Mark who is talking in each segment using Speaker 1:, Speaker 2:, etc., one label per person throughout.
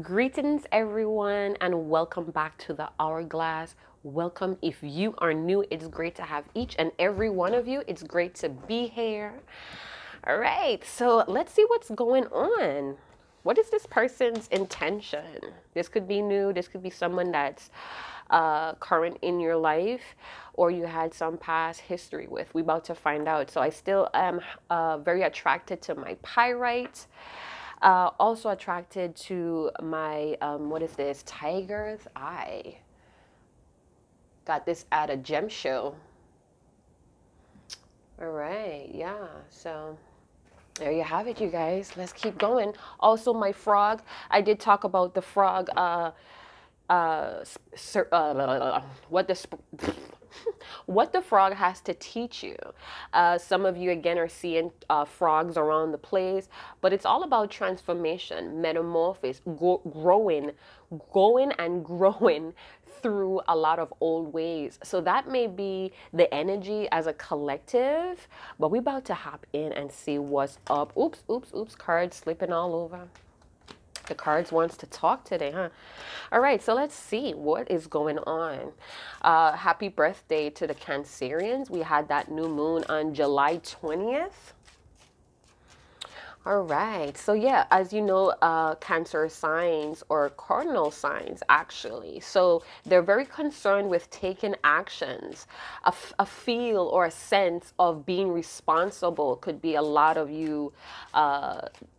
Speaker 1: Greetings, everyone, and welcome back to the Hourglass. Welcome. If you are new, it's great to have each and every one of you. It's great to be here. All right, so let's see what's going on. What is this person's intention? This could be new, this could be someone that's current in your life, or you had some past history with. We're about to find out. So I still am very attracted to my pyrite. Also attracted to my, what is this? Tiger's Eye. Got this at a gem show. All right, yeah. So there you have it, you guys. Let's keep going. Also, my frog. I did talk about the frog. What the what the frog has to teach you. Some of you again are seeing frogs around the place, but it's all about transformation, metamorphosis, growing, going and growing through a lot of old ways. So that may be the energy as a collective, but we're about to hop in and see what's up. Oops, oops, oops, cards slipping all over. The cards wants to talk today, huh? All right, so let's see what is going on. Happy birthday to the Cancerians. We had that new moon on July 20th. All right, so yeah, as you know, Cancer signs or cardinal signs actually. So they're very concerned with taking actions. A feel or a sense of being responsible could be a lot of you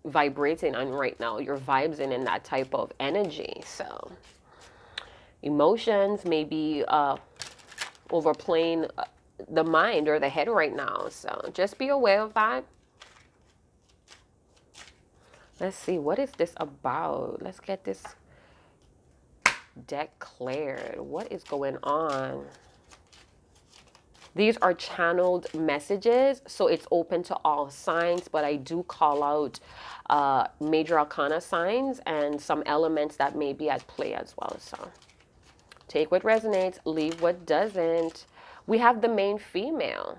Speaker 1: vibrating on right now. You're vibing in that type of energy. So emotions may be overplaying the mind or the head right now. So just be aware of that. Let's see, what is this about? Let's get this deck cleared. What is going on? These are channeled messages, so it's open to all signs, but I do call out major arcana signs and some elements that may be at play as well. So take what resonates, leave what doesn't. We have the main female.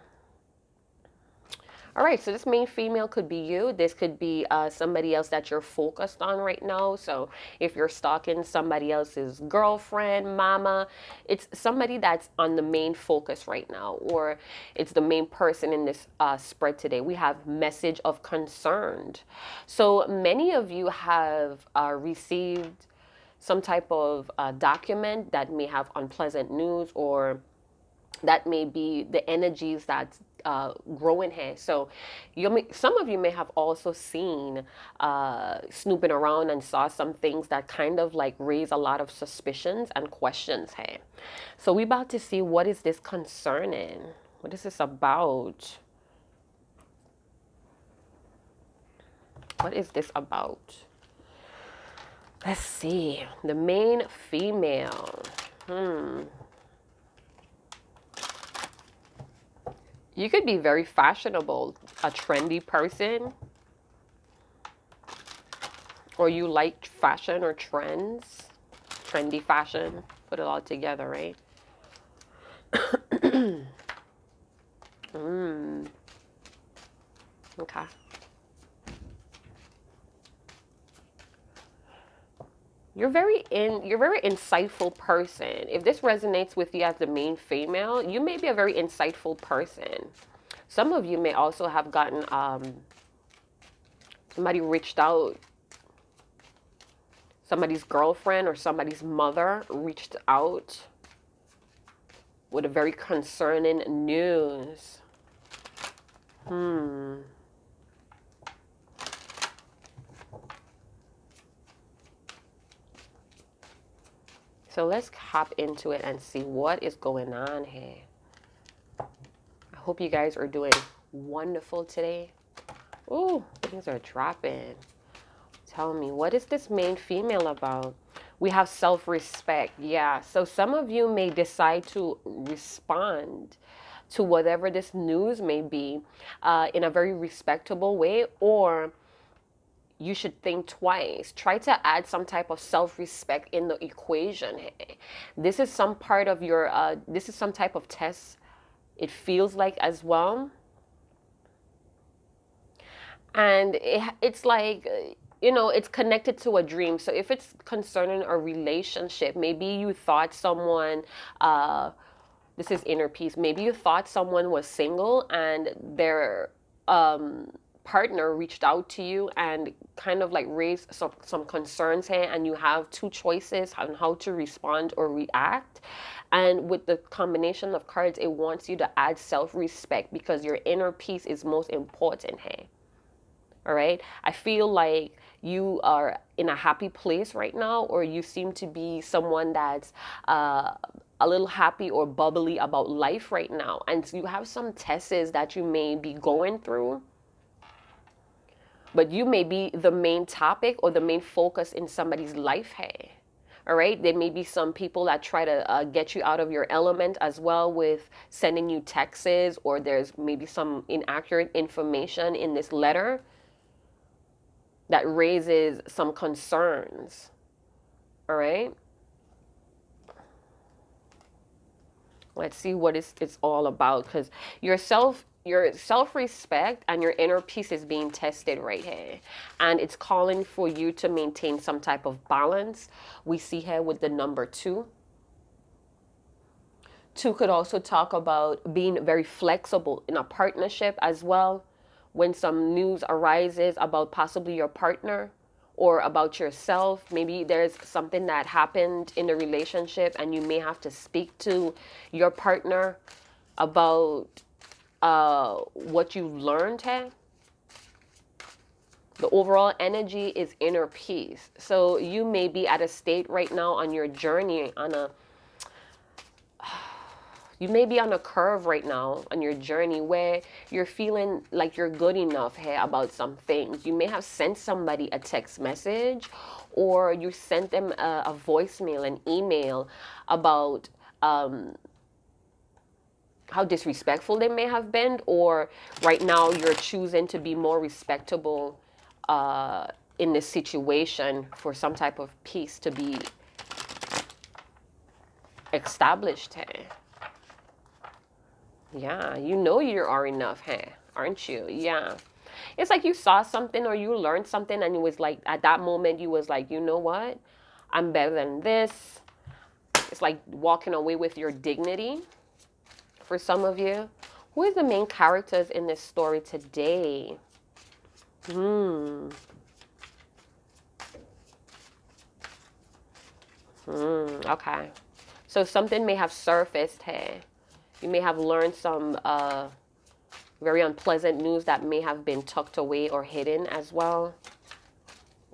Speaker 1: All right, so this main female could be you. This could be somebody else that you're focused on right now. So if you're stalking somebody else's girlfriend, mama, it's somebody that's on the main focus right now, or it's the main person in this spread today. We have message of concerned. So many of you have received some type of document that may have unpleasant news, or that may be the energies that's growing here. So some of you may have also seen snooping around and saw some things that kind of like raise a lot of suspicions and questions here. So we're about to see, what is this concerning? What is this about? What is this about? Let's see. The main female. You could be very fashionable, a trendy person, or you like fashion or trends, trendy fashion, put it all together, right? Okay. You're very insightful person. If this resonates with you as the main female, you may be a very insightful person. Some of you may also have gotten somebody reached out, somebody's girlfriend or somebody's mother reached out with a very concerning news. So let's hop into it and see what is going on here. I hope you guys are doing wonderful today. Ooh, things are dropping. Tell me, what is this main female about? We have self-respect. Yeah, so some of you may decide to respond to whatever this news may be in a very respectable way, or you should think twice. Try to add some type of self-respect in the equation. This is some part of your, this is some type of test, it feels like, as well. And it's like you know, it's connected to a dream. So if it's concerning a relationship, maybe you thought someone, this is inner peace. Maybe you thought someone was single and their partner reached out to you and kind of like raised some concerns here, and you have two choices on how to respond or react. And with the combination of cards, it wants you to add self-respect because your inner peace is most important here. All right. I feel like you are in a happy place right now, or you seem to be someone that's a little happy or bubbly about life right now. And you have some tests that you may be going through, but you may be the main topic or the main focus in somebody's life. Hey. All right. There may be some people that try to get you out of your element as well with sending you texts, or there's maybe some inaccurate information in this letter that raises some concerns. All right. Let's see what it's all about, because your self-respect and your inner peace is being tested right here, and it's calling for you to maintain some type of balance. We see here with the number 2. 2 could also talk about being very flexible in a partnership as well. When some news arises about possibly your partner or about yourself, maybe there's something that happened in the relationship and you may have to speak to your partner about what you've learned here. The overall energy is inner peace. So you may be at a state right now on your journey you may be on a curve right now on your journey where you're feeling like you're good enough here about some things. You may have sent somebody a text message, or you sent them a voicemail, an email about how disrespectful they may have been, or right now you're choosing to be more respectable in this situation for some type of peace to be established here. Yeah, you know you are enough, huh? Aren't you? Yeah. It's like you saw something or you learned something and it was like, at that moment, you was like, you know what? I'm better than this. It's like walking away with your dignity for some of you. Who is the main characters in this story today? Okay. So something may have surfaced here. You may have learned some very unpleasant news that may have been tucked away or hidden as well.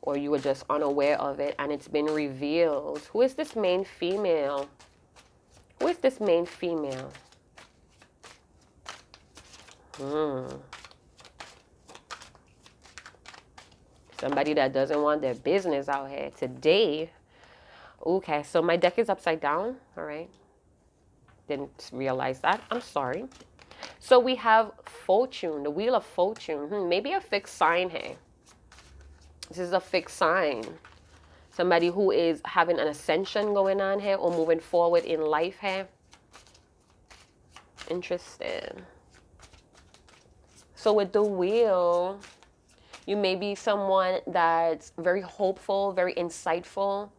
Speaker 1: Or you were just unaware of it and it's been revealed. Who is this main female? Who is this main female? Somebody that doesn't want their business out here today. Okay, so my deck is upside down. All right. Didn't realize that. I'm sorry. So we have fortune, the wheel of fortune. Maybe a fixed sign here. This is a fixed sign. Somebody who is having an ascension going on here or moving forward in life here. Interesting. So with the wheel, you may be someone that's very hopeful, very insightful.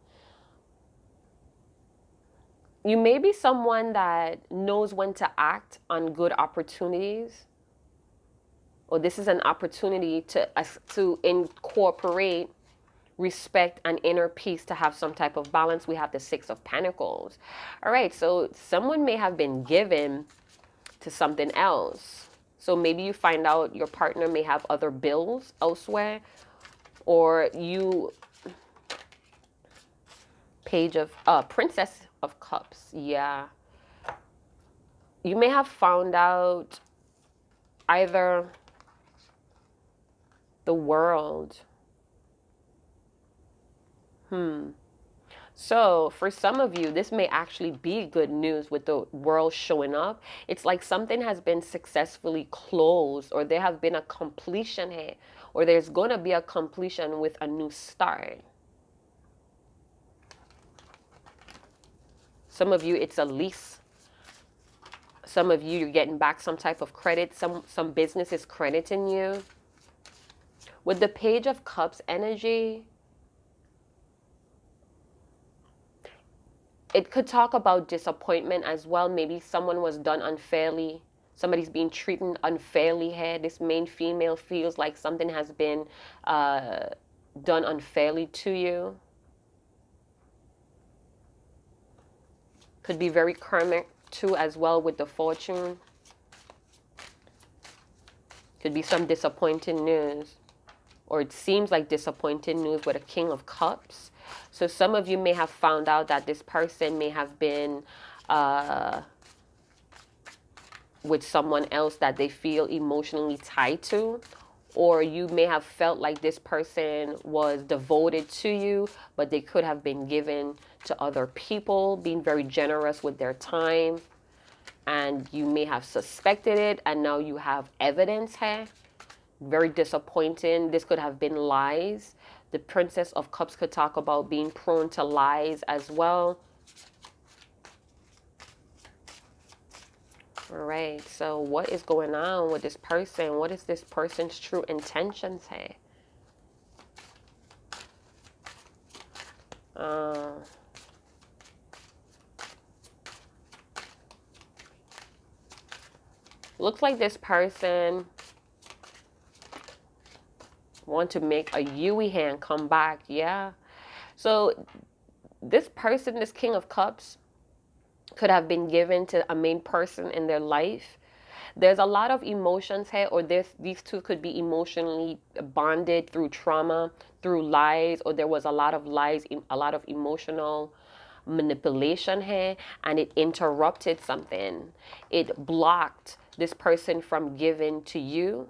Speaker 1: You may be someone that knows when to act on good opportunities. Or this is an opportunity to incorporate respect and inner peace, to have some type of balance. We have the 6 of Pentacles. All right, so someone may have been given to something else. So maybe you find out your partner may have other bills elsewhere, or you... Page of Princess of Cups. Yeah. You may have found out either the world. So for some of you, this may actually be good news with the world showing up. It's like something has been successfully closed, or there have been a completion here, or there's going to be a completion with a new start. Some of you, it's a lease. Some of you, you're getting back some type of credit. Some business is crediting you. With the Page of Cups energy, it could talk about disappointment as well. Maybe someone was done unfairly. Somebody's being treated unfairly here. This main female feels like something has been done unfairly to you. Could be very karmic too as well with the Fortune. Could be some disappointing news. Or it seems like disappointing news with a King of Cups. So some of you may have found out that this person may have been with someone else that they feel emotionally tied to. Or you may have felt like this person was devoted to you, but they could have been given to other people, being very generous with their time. And you may have suspected it, and now you have evidence here. Very disappointing. This could have been lies. The Princess of Cups could talk about being prone to lies as well. All right, so what is going on with this person? What is this person's true intentions here? Looks like this person want to make a YOOOU hand come back. Yeah. So this person, this King of Cups, could have been given to a main person in their life. There's a lot of emotions here, or these two could be emotionally bonded through trauma, through lies, or there was a lot of lies, a lot of emotional manipulation here, and it interrupted something. It blocked this person from giving to you.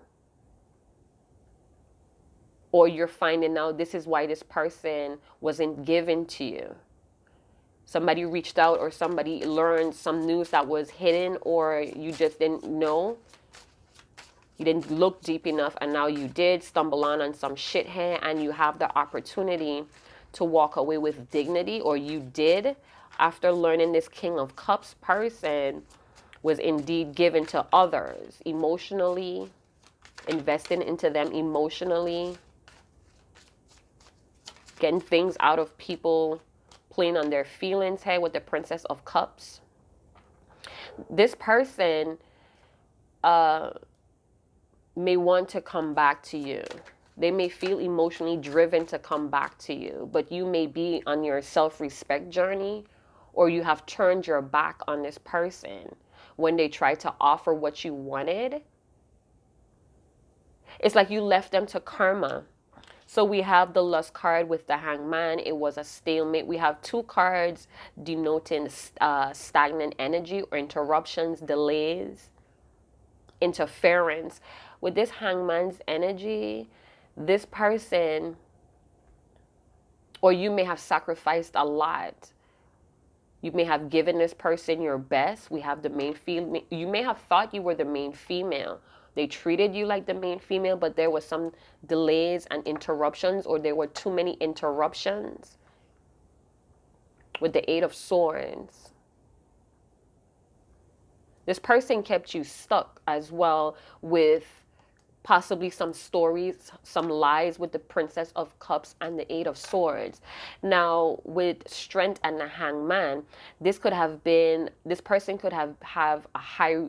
Speaker 1: Or you're finding out this is why this person wasn't given to you. Somebody reached out, or somebody learned some news that was hidden, or you just didn't know. You didn't look deep enough, and now you did stumble on some shit here, and you have the opportunity to walk away with dignity, or you did, after learning this King of Cups person was indeed given to others emotionally, investing into them emotionally, getting things out of people, playing on their feelings here with the Princess of Cups. This person may want to come back to you. They may feel emotionally driven to come back to you, but you may be on your self-respect journey, or you have turned your back on this person when they try to offer what you wanted. It's like you left them to karma. So we have the Lust card with the Hangman. It was a stalemate. We have two cards denoting stagnant energy or interruptions, delays, interference. With this Hangman's energy, this person, or you may have sacrificed a lot. You may have given this person your best. We have the main female. You may have thought you were the main female. They treated you like the main female, but there were some delays and interruptions, or there were too many interruptions. With the Eight of Swords, this person kept you stuck as well, with possibly some stories, some lies with the Princess of Cups and the Eight of Swords. Now, with Strength and the Hangman, this person could have a high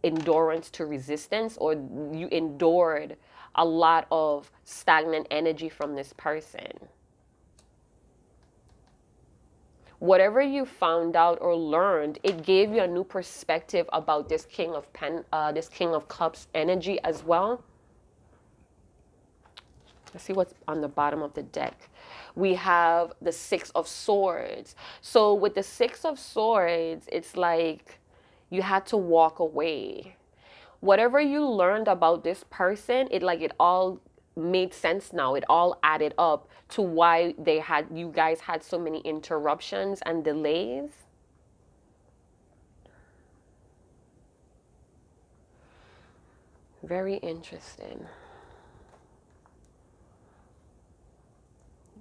Speaker 1: endurance to resistance, or you endured a lot of stagnant energy from this person. Whatever you found out or learned, it gave you a new perspective about this King of Cups energy as well. Let's see what's on the bottom of the deck. We have the Six of Swords. So with the Six of Swords, it's like you had to walk away. Whatever you learned about this person, it all made sense now. It all added up to why you guys had so many interruptions and delays. Very interesting.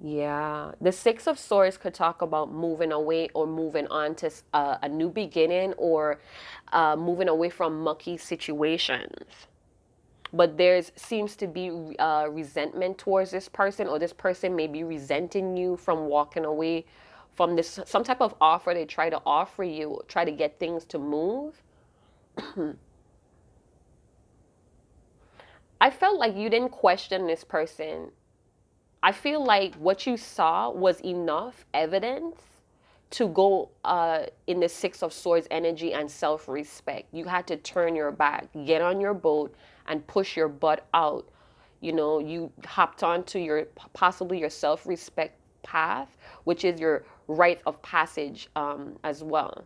Speaker 1: Yeah, the Six of Swords could talk about moving away or moving on to a new beginning, or moving away from mucky situations. but there's seems to be resentment towards this person, or this person may be resenting you from walking away from this, some type of offer they try to offer you, try to get things to move. I felt like you didn't question this person. I feel like what you saw was enough evidence to go in the Six of Swords energy and self-respect. You had to turn your back, get on your boat, and push your butt out. You know, you hopped onto your possibly your self-respect path, which is your rite of passage as well.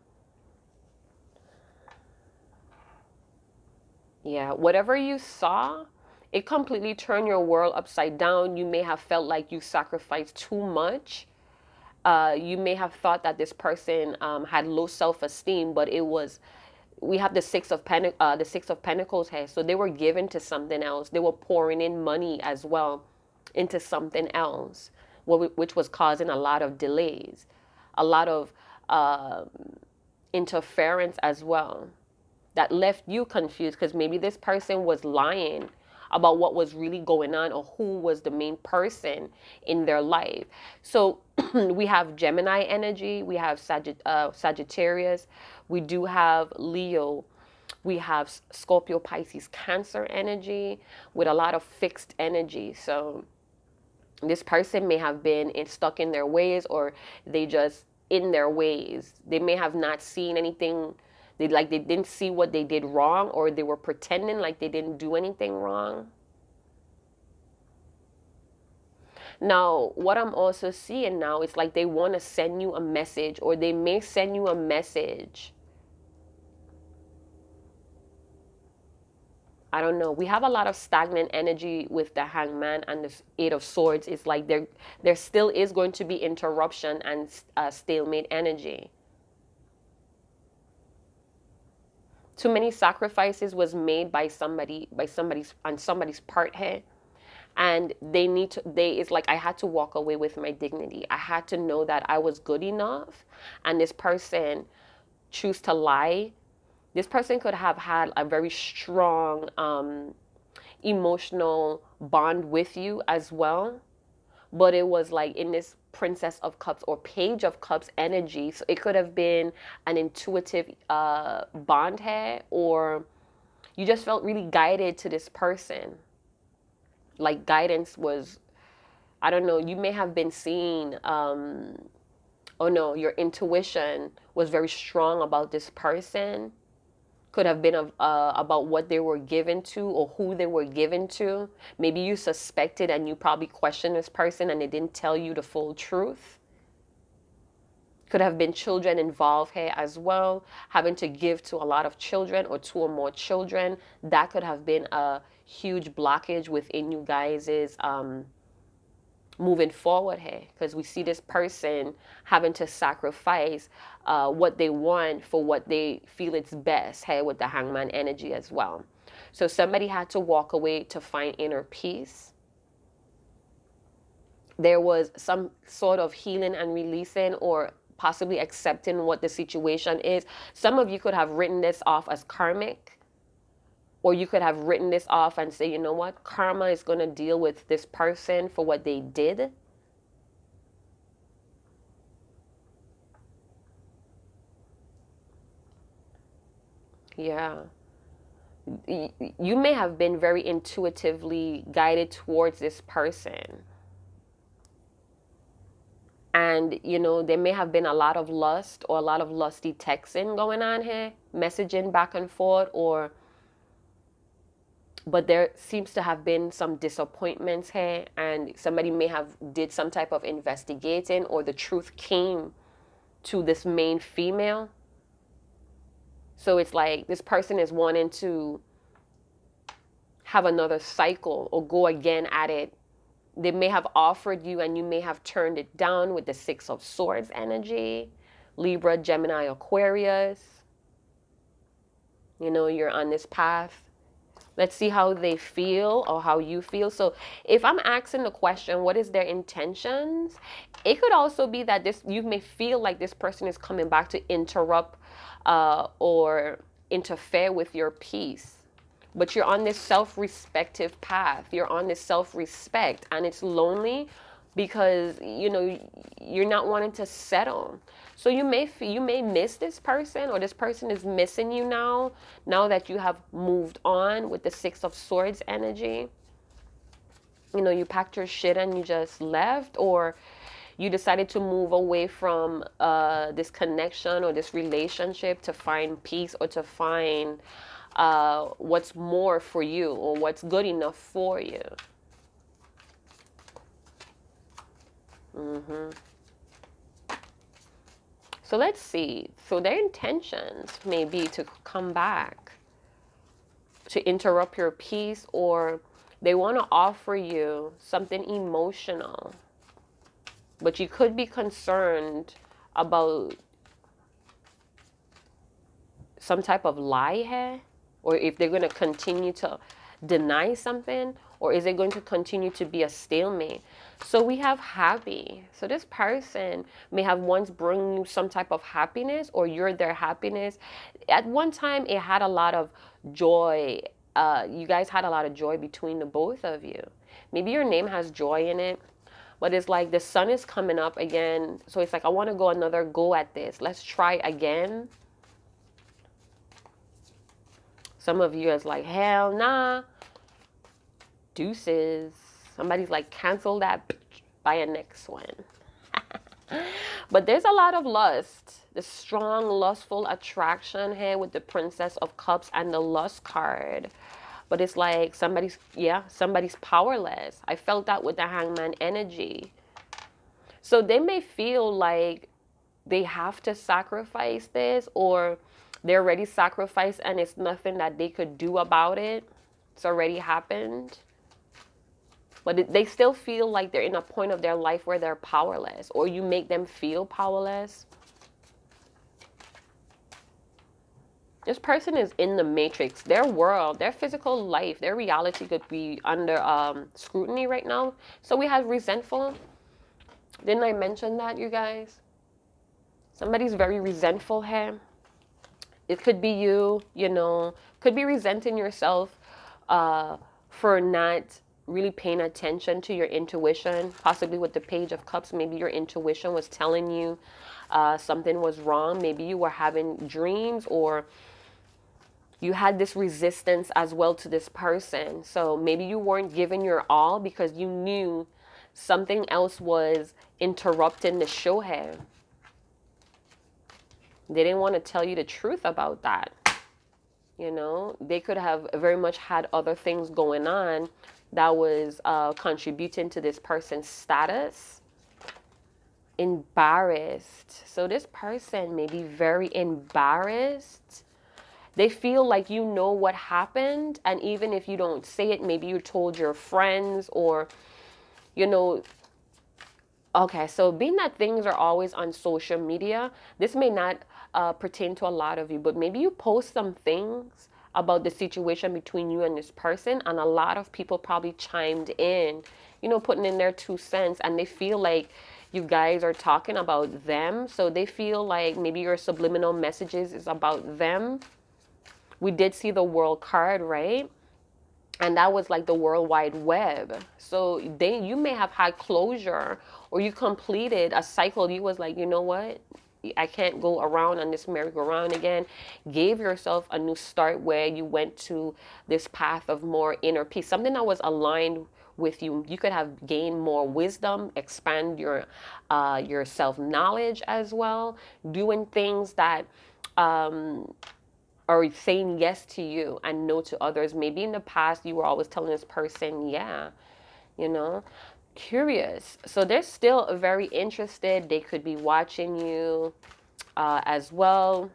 Speaker 1: Yeah, whatever you saw, it completely turned your world upside down. You may have felt like you sacrificed too much. You may have thought that this person had low self-esteem, but it was, we have the Six of Pentacles here. So they were given to something else. They were pouring in money as well into something else, which was causing a lot of delays, a lot of uh, interference as well, that left you confused because maybe this person was lying about what was really going on, or who was the main person in their life. So we have Gemini energy, we have Sagittarius, we do have Leo, we have Scorpio, Pisces, Cancer energy with a lot of fixed energy. So this person may have been stuck in their ways, or they just in their ways. They may have not seen anything. They didn't see what they did wrong, or they were pretending like they didn't do anything wrong. Now, what I'm also seeing now is like they want to send you a message, or they may send you a message. I don't know. We have a lot of stagnant energy with the Hangman and the Eight of Swords. It's like there still is going to be interruption and stalemate energy. Too many sacrifices was made by somebody's part here, and it's like I had to walk away with my dignity. I had to know that I was good enough, and this person choose to lie. This person could have had a very strong emotional bond with you as well, but it was like in this Princess of Cups or Page of Cups energy. So it could have been an intuitive bond here, or you just felt really guided to this person. Like guidance was, I don't know, you may have been seeing, oh no, your intuition was very strong about this person. Could have been about what they were given to, or who they were given to. Maybe you suspected and you probably questioned this person and they didn't tell you the full truth. Could have been children involved here as well, having to give to a lot of children or two or more children. That could have been a huge blockage within you guys' moving forward here, because we see this person having to sacrifice what they want for what they feel it's best here with the Hangman energy as well. So somebody had to walk away to find inner peace. There was some sort of healing and releasing, or possibly accepting what the situation is. Some of you could have written this off as karmic, or you could have written this off and say, you know what, karma is going to deal with this person for what they did. Yeah. You may have been very intuitively guided towards this person. And, you know, there may have been a lot of lust, or a lot of lusty texting going on here, messaging back and forth, but there seems to have been some disappointments here, and somebody may have did some type of investigating, or the truth came to this main female. So it's like this person is wanting to have another cycle or go again at it. They may have offered you and you may have turned it down with the Six of Swords energy. Libra, Gemini, Aquarius. You know, you're on this path. Let's see how they feel, or how you feel. So if I'm asking the question, what is their intentions? It could also be that you may feel like this person is coming back to interrupt or interfere with your peace, but you're on this self-respective path. You're on this self-respect, and it's lonely because you're not wanting to settle. So you may miss this person, or this person is missing you now that you have moved on with the Six of Swords energy. You packed your shit and you just left, or you decided to move away from this connection or this relationship to find peace, or to find what's more for you, or what's good enough for you. So let's see. So their intentions may be to come back, to interrupt your peace, or they want to offer you something emotional. But you could be concerned about some type of lie here, or if they're going to continue to deny something, or is it going to continue to be a stalemate? So we have happy. So this person may have once bring you some type of happiness, or you're their happiness. At one time, it had a lot of joy. You guys had a lot of joy between the both of you. Maybe your name has joy in it, but it's like the sun is coming up again. So it's like, I want to go another go at this. Let's try again. Some of you is like, hell nah. Deuces. Somebody's like, cancel that, buy a next one. But there's a lot of lust. The strong lustful attraction here with the Princess of Cups and the Lust card. But it's like somebody's powerless. I felt that with the Hangman energy. So they may feel like they have to sacrifice this, or they're already sacrificed and it's nothing that they could do about it. It's already happened. But they still feel like they're in a point of their life where they're powerless, or you make them feel powerless. This person is in the matrix. Their world, their physical life, their reality could be under scrutiny right now. So we have resentful. Didn't I mention that, you guys? Somebody's very resentful here. It could be you, could be resenting yourself for not really paying attention to your intuition. Possibly with the Page of Cups, maybe your intuition was telling you something was wrong. Maybe you were having dreams, or you had this resistance as well to this person. So maybe you weren't giving your all because you knew something else was interrupting the show here. They didn't want to tell you the truth about that. They could have very much had other things going on that was contributing to this person's status. Embarrassed. So this person may be very embarrassed. They feel like you know what happened, and even if you don't say it, maybe you told your friends, or, okay, so being that things are always on social media, this may not pertain to a lot of you, but maybe you post some things about the situation between you and this person, and a lot of people probably chimed in, putting in their 2 cents, and they feel like you guys are talking about them. So they feel like maybe your subliminal messages is about them. We did see the World card, right? And that was like the World Wide Web. So you may have had closure, or you completed a cycle. You was like, you know what? I can't go around on this merry-go-round again. Gave yourself a new start where you went to this path of more inner peace. Something that was aligned with you. You could have gained more wisdom, expand your self-knowledge as well. Doing things that or saying yes to you and no to others. Maybe in the past you were always telling this person, yeah, curious. So they're still very interested. They could be watching you as well.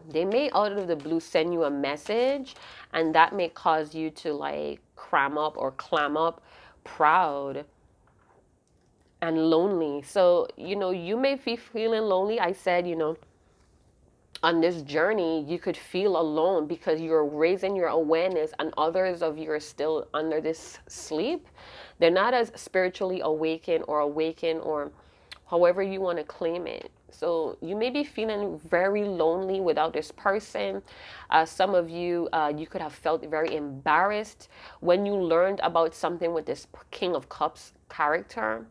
Speaker 1: They may out of the blue send you a message, and that may cause you to like cram up, proud and lonely. So, you may be feeling lonely. I said, on this journey, you could feel alone because you're raising your awareness, and others of you are still under this sleep. They're not as spiritually awakened or however you want to claim it. So you may be feeling very lonely without this person. Some of you, you could have felt very embarrassed when you learned about something with this King of Cups character.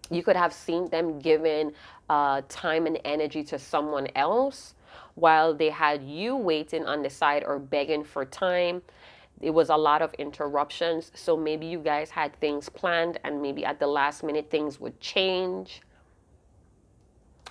Speaker 1: You could have seen them giving time and energy to someone else while they had you waiting on the side or begging for time. It was a lot of interruptions. So maybe you guys had things planned and maybe at the last minute things would change.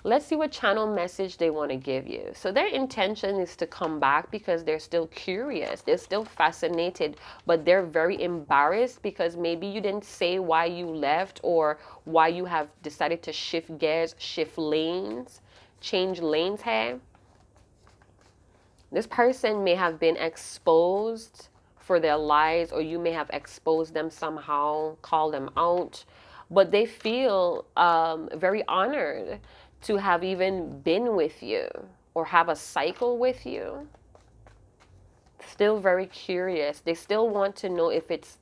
Speaker 1: Let's see what channel message they want to give you. So their intention is to come back because they're still curious. They're still fascinated, but they're very embarrassed because maybe you didn't say why you left or why you have decided to shift gears, shift lanes, change lanes here. This person may have been exposed for their lies, or you may have exposed them somehow, called them out, but they feel very honored to have even been with you or have a cycle with you. Still very curious. They still want to know if it's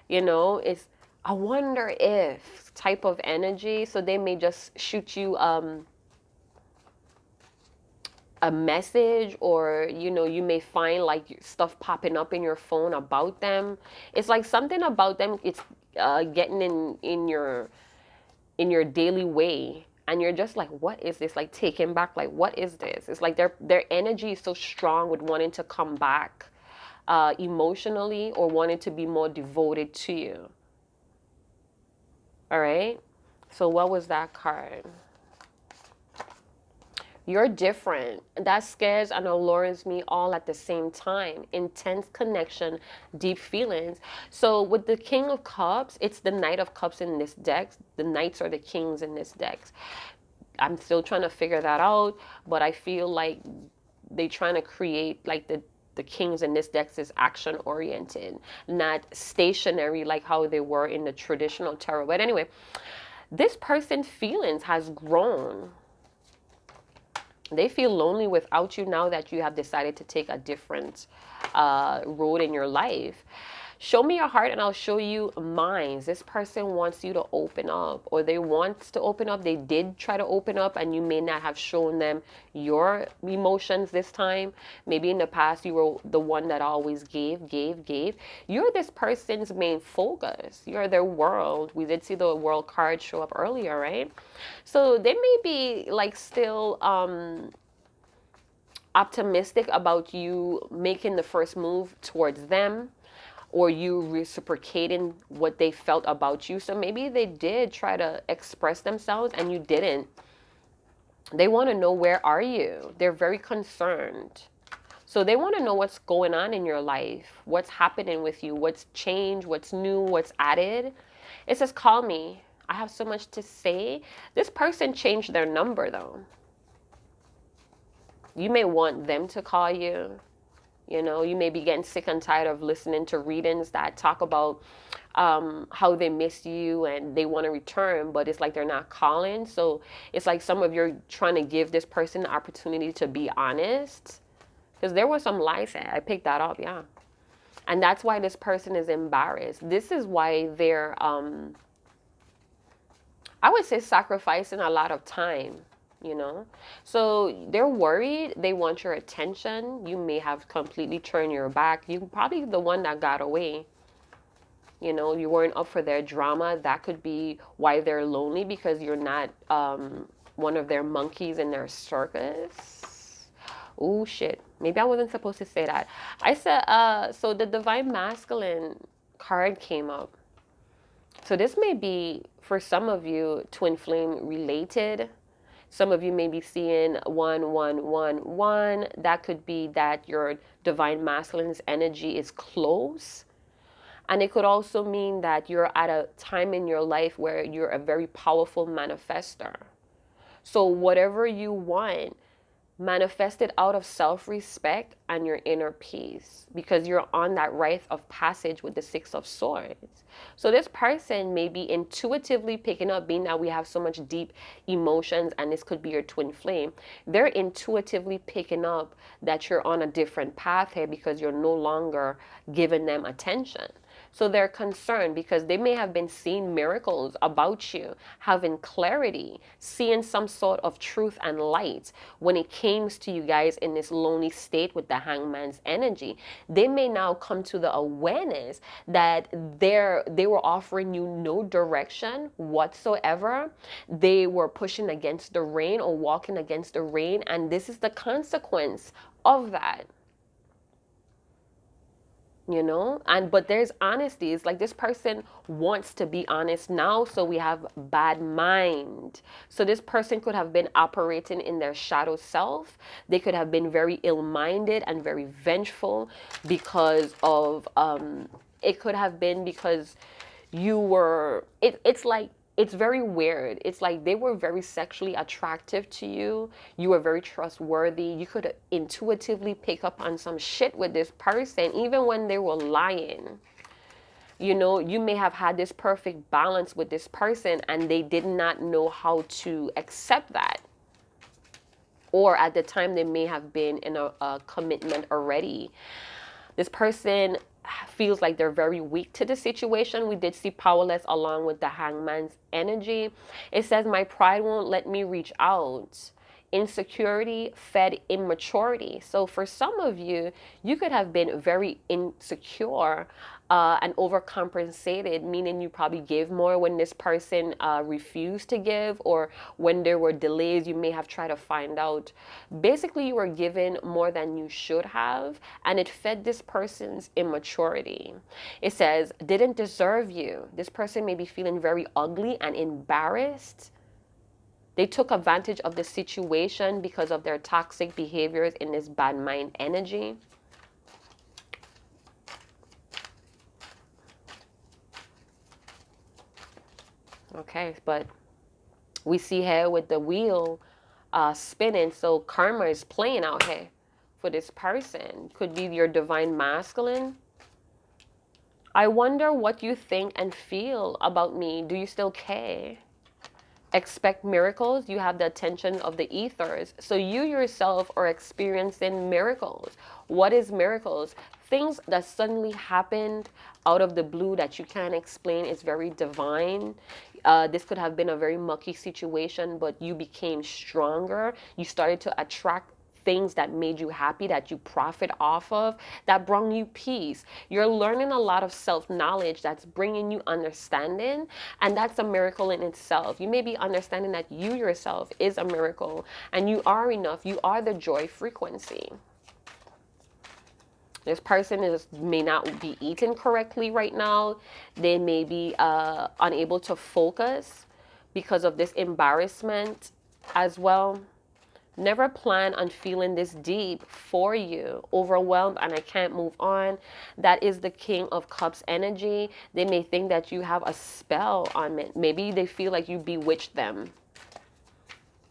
Speaker 1: you know, it's I wonder if type of energy. So they may just shoot you a message, or you know, you may find like stuff popping up in your phone about them. It's like something about them, it's getting in your daily way, and you're just like, what is this? Like taken back, like what is this? It's like their energy is so strong with wanting to come back emotionally, or wanting to be more devoted to you. All right, so what was that card? You're different. That scares and allures me all at the same time. Intense connection, deep feelings. So with the King of Cups, it's the Knight of Cups in this deck. The Knights are the kings in this deck. I'm still trying to figure that out, but I feel like they're trying to create like the kings in this deck is action oriented, not stationary like how they were in the traditional tarot. But anyway, this person's feelings has grown. They feel lonely without you now that you have decided to take a different road in your life. Show me your heart and I'll show you mine. This person wants you to open up, or they want to open up. They did try to open up and you may not have shown them your emotions this time. Maybe in the past you were the one that always gave. You're this person's main focus. You're their world. We did see the world card show up earlier, right? So they may be like still optimistic about you making the first move towards them, or you reciprocating what they felt about you. So maybe they did try to express themselves and you didn't. They want to know, where are you? They're very concerned. So they want to know what's going on in your life, what's happening with you, what's changed, what's new, what's added. It says, call me. I have so much to say. This person changed their number though. You may want them to call you. You know, you may be getting sick and tired of listening to readings that talk about how they miss you and they want to return, but it's like they're not calling. So it's like some of you are trying to give this person the opportunity to be honest. Because there were some lies. I picked that up, yeah. And that's why this person is embarrassed. This is why they're, I would say, sacrificing a lot of time. You know, so they're worried. They want your attention. You may have completely turned your back. You probably the one that got away. You know, you weren't up for their drama. That could be why they're lonely, because you're not one of their monkeys in their circus. Oh shit, maybe I wasn't supposed to say that. I said so the Divine Masculine card came up. So this may be, for some of you, twin flame related. Some of you may be seeing 1111. That could be that your Divine Masculine's energy is close. And it could also mean that you're at a time in your life where you're a very powerful manifester. So whatever you want, manifest it out of self-respect and your inner peace, because you're on that rite of passage with the Six of Swords. So this person may be intuitively picking up, being that we have so much deep emotions, and this could be your twin flame. They're intuitively picking up that you're on a different path here because you're no longer giving them attention. So they're concerned because they may have been seeing miracles about you, having clarity, seeing some sort of truth and light when it came to you guys in this lonely state with the hangman's energy. They may now come to the awareness that they were offering you no direction whatsoever. They were pushing against the rain or walking against the rain, and this is the consequence of that. You know, and but there's honesty. It's like this person wants to be honest now, so we have bad mind. So this person could have been operating in their shadow self. They could have been very ill-minded and very vengeful because of it could have been because you were it's like it's very weird. It's like they were very sexually attractive to you. You were very trustworthy. You could intuitively pick up on some shit with this person, even when they were lying. You know, you may have had this perfect balance with this person and they did not know how to accept that. Or at the time, they may have been in a commitment already. This person feels like they're very weak to the situation. We did see powerless along with the hangman's energy. It says, my pride won't let me reach out. Insecurity fed immaturity. So for some of you, you could have been very insecure and overcompensated, meaning you probably gave more when this person refused to give, or when there were delays, you may have tried to find out. Basically, you were given more than you should have, and it fed this person's immaturity. It says, didn't deserve you. This person may be feeling very ugly and embarrassed. They took advantage of the situation because of their toxic behaviors in this bad mind energy. Okay, but we see here with the wheel spinning, so karma is playing out here for this person. Could be your divine masculine. I wonder what you think and feel about me. Do you still care? Expect miracles. You have the attention of the ethers. So you yourself are experiencing miracles. What is miracles? Things that suddenly happened out of the blue that you can't explain. Is very divine. This could have been a very mucky situation, but you became stronger. You started to attract things that made you happy, that you profit off of, that brought you peace. You're learning a lot of self-knowledge that's bringing you understanding, and that's a miracle in itself. You may be understanding that you yourself is a miracle, and you are enough. You are the joy frequency. This person may not be eating correctly right now. They may be unable to focus because of this embarrassment as well. Never plan on feeling this deep for you. Overwhelmed and I can't move on. That is the King of Cups energy. They may think that you have a spell on it. Maybe they feel like you bewitched them.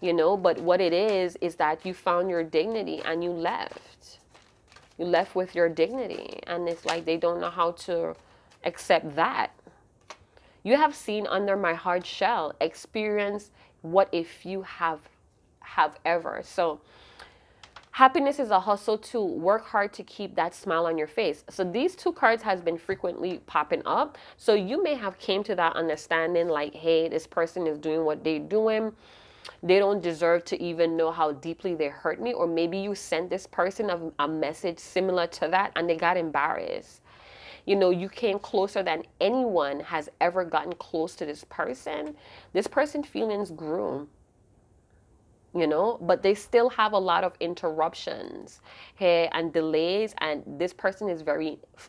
Speaker 1: You know, but what it is that you found your dignity and you left. You left with your dignity. And it's like they don't know how to accept that. You have seen under my hard shell. Experience what if you have ever. So happiness is a hustle to work hard to keep that smile on your face. So these two cards has been frequently popping up. So you may have came to that understanding like, hey, this person is doing what they're doing. They don't deserve to even know how deeply they hurt me. Or maybe you sent this person a message similar to that and they got embarrassed. You know, you came closer than anyone has ever gotten close to this person. This person's feelings grew. You know, but they still have a lot of interruptions here and delays, and this person is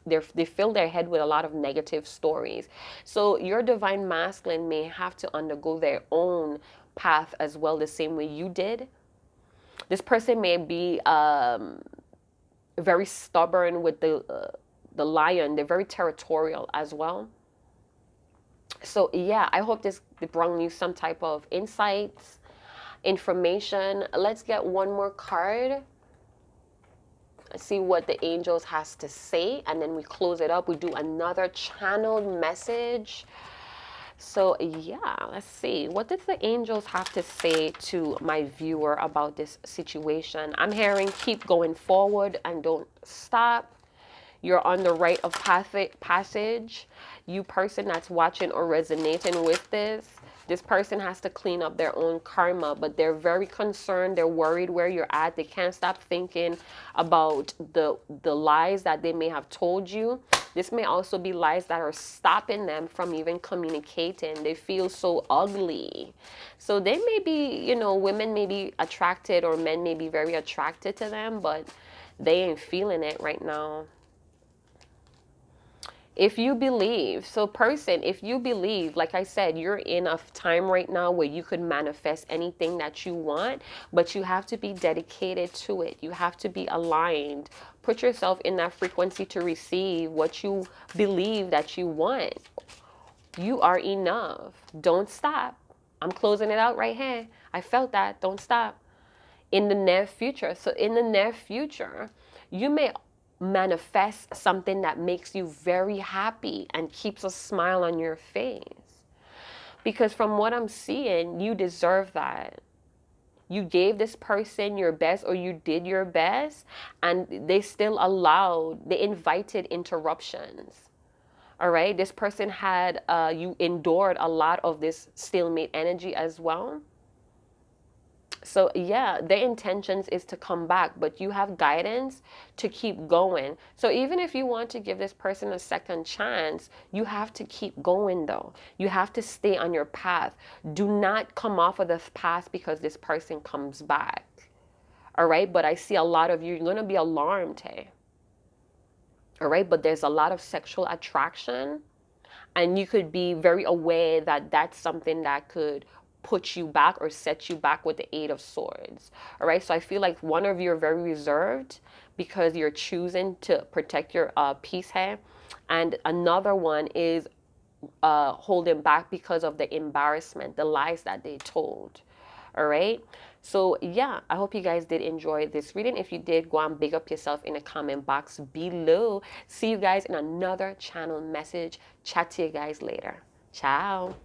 Speaker 1: they fill their head with a lot of negative stories. So your divine masculine may have to undergo their own path as well, the same way you did. This person may be very stubborn with the lion. They're very territorial as well. So yeah, I hope this brought you some type of insights, information. Let's get one more card. Let's see what the angels has to say, and then we close it up. We do another channeled message. So yeah, let's see, what did the angels have to say to my viewer about this situation? I'm hearing keep going forward and don't stop. You're on the rite of passage. You person that's watching or resonating with this person has to clean up their own karma, but they're very concerned. They're worried where you're at. They can't stop thinking about the lies that they may have told you. This may also be lies that are stopping them from even communicating. They feel so ugly. So they may be, you know, women may be attracted or men may be very attracted to them, but they ain't feeling it right now. If you believe, so person, if you believe, like I said, you're in a time right now where you could manifest anything that you want, but you have to be dedicated to it. You have to be aligned. Put yourself in that frequency to receive what you believe that you want. You are enough. Don't stop. I'm closing it out right here. I felt that. Don't stop. In the near future. So in the near future, you may manifest something that makes you very happy and keeps a smile on your face. Because from what I'm seeing, you deserve that. You gave this person your best, or you did your best, and they still allowed, they invited interruptions. All right, this person had, you endured a lot of this stalemate energy as well. So yeah, their intentions is to come back, but you have guidance to keep going. So even if you want to give this person a second chance, you have to keep going though. You have to stay on your path. Do not come off of this path because this person comes back. All right, but I see a lot of you, you're going to be alarmed, hey. All right, but there's a lot of sexual attraction, and you could be very aware that that's something that could put you back or set you back with the Eight of Swords. All right, so I feel like one of you are very reserved because you're choosing to protect your peace here, and another one is holding back because of the embarrassment, the lies that they told. All right, so yeah, I hope you guys did enjoy this reading. If you did, go and big up yourself in the comment box below. See you guys in another channel message. Chat to you guys later. Ciao.